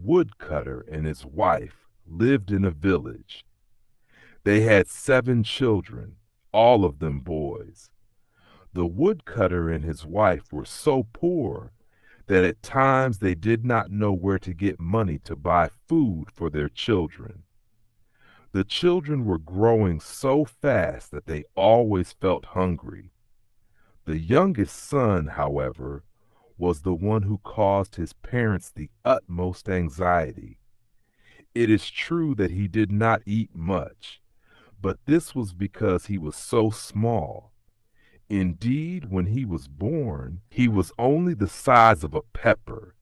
woodcutter and his wife lived in a village. They had 7 children, all of them boys. The woodcutter and his wife were so poor that at times they did not know where to get money to buy food for their children. The children were growing so fast that they always felt hungry. The youngest son, however, was the one who caused his parents the utmost anxiety. It is true that he did not eat much, but this was because he was so small. Indeed, when he was born, he was only the size of a pepper,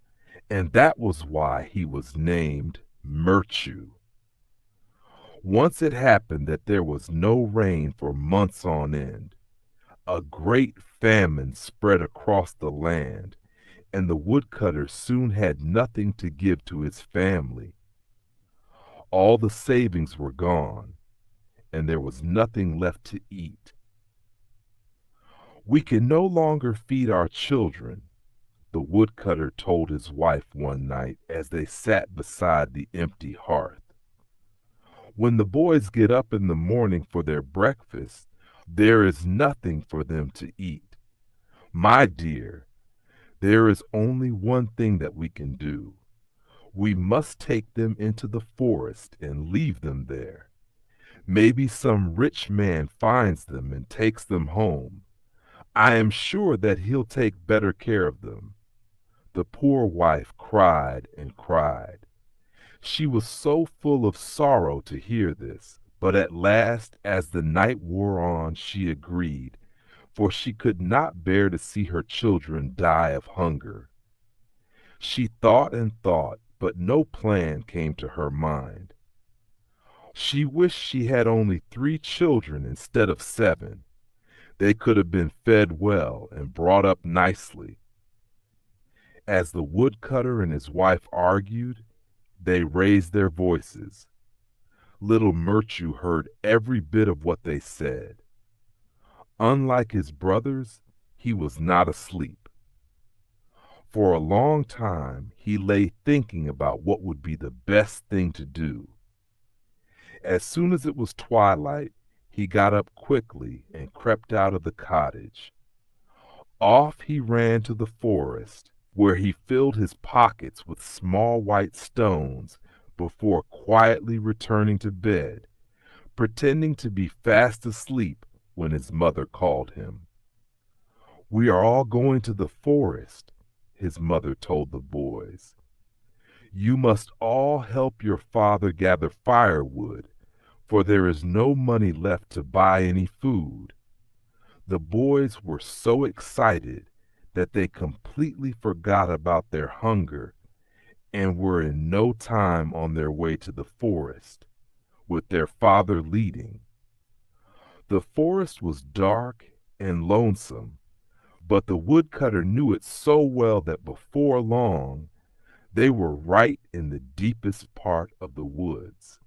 and that was why he was named Mirchu. Once it happened that there was no rain for months on end. A great famine spread across the land, and the woodcutter soon had nothing to give to his family. All the savings were gone, and there was nothing left to eat. "We can no longer feed our children," the woodcutter told his wife one night as they sat beside the empty hearth. "When the boys get up in the morning for their breakfast, there is nothing for them to eat. My dear, there is only one thing that we can do. We must take them into the forest and leave them there. Maybe some rich man finds them and takes them home. I am sure that he'll take better care of them." The poor wife cried and cried. She was so full of sorrow to hear this, but at last, as the night wore on, she agreed, for she could not bear to see her children die of hunger. She thought and thought, but no plan came to her mind. She wished she had only 3 children instead of 7. They could have been fed well and brought up nicely. As the woodcutter and his wife argued, they raised their voices. Little Mirchu heard every bit of what they said. Unlike his brothers, he was not asleep. For a long time he lay thinking about what would be the best thing to do. As soon as it was twilight, he got up quickly and crept out of the cottage. Off he ran to the forest, where he filled his pockets with small white stones before quietly returning to bed, pretending to be fast asleep when his mother called him. "We are all going to the forest," his mother told the boys. "You must all help your father gather firewood, for there is no money left to buy any food." The boys were so excited that they completely forgot about their hunger and were in no time on their way to the forest, with their father leading. The forest was dark and lonesome, but the woodcutter knew it so well that before long they were right in the deepest part of the woods.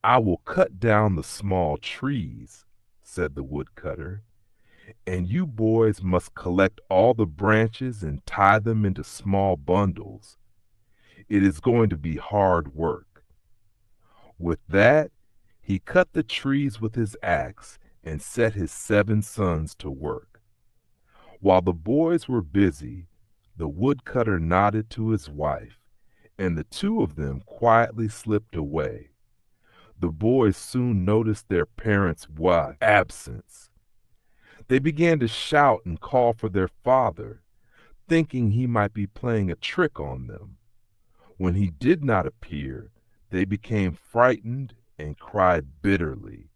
"I will cut down the small trees," said the woodcutter, "and you boys must collect all the branches and tie them into small bundles. It is going to be hard work." With that, he cut the trees with his axe and set his 7 sons to work. While the boys were busy, the woodcutter nodded to his wife, and the 2 of them quietly slipped away. The boys soon noticed their parents' absence. They began to shout and call for their father, thinking he might be playing a trick on them. When he did not appear, they became frightened and cried bitterly.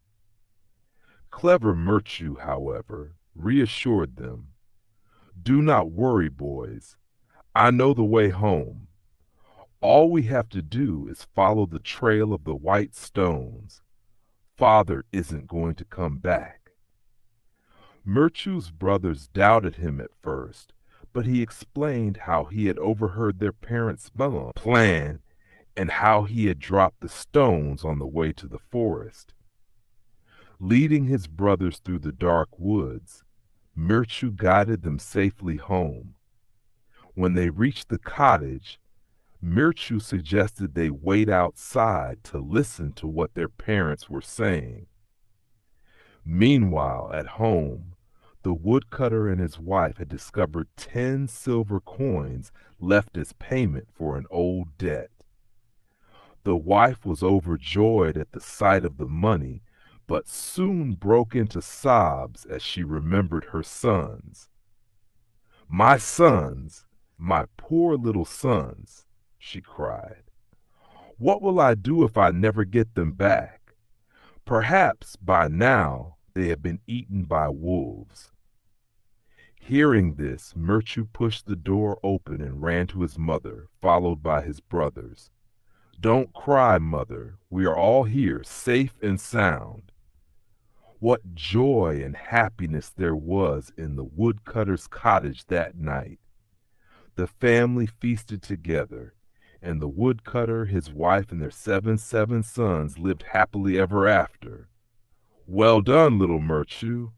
Clever Mirchu, however, reassured them. "Do not worry, boys. I know the way home. All we have to do is follow the trail of the white stones. Father isn't going to come back." Mirchu's brothers doubted him at first, but he explained how he had overheard their parents' plan and how he had dropped the stones on the way to the forest. Leading his brothers through the dark woods, Mirchu guided them safely home. When they reached the cottage, Mirchu suggested they wait outside to listen to what their parents were saying. Meanwhile, at home, the woodcutter and his wife had discovered 10 silver coins left as payment for an old debt. The wife was overjoyed at the sight of the money, but soon broke into sobs as she remembered her sons. "My sons, my poor little sons," she cried. "What will I do if I never get them back? Perhaps by now they have been eaten by wolves." Hearing this, Mirchu pushed the door open and ran to his mother, followed by his brothers. "Don't cry, mother. We are all here, safe and sound." What joy and happiness there was in the woodcutter's cottage that night. The family feasted together, and the woodcutter, his wife, and their 7 sons lived happily ever after. Well done, little Mirchu.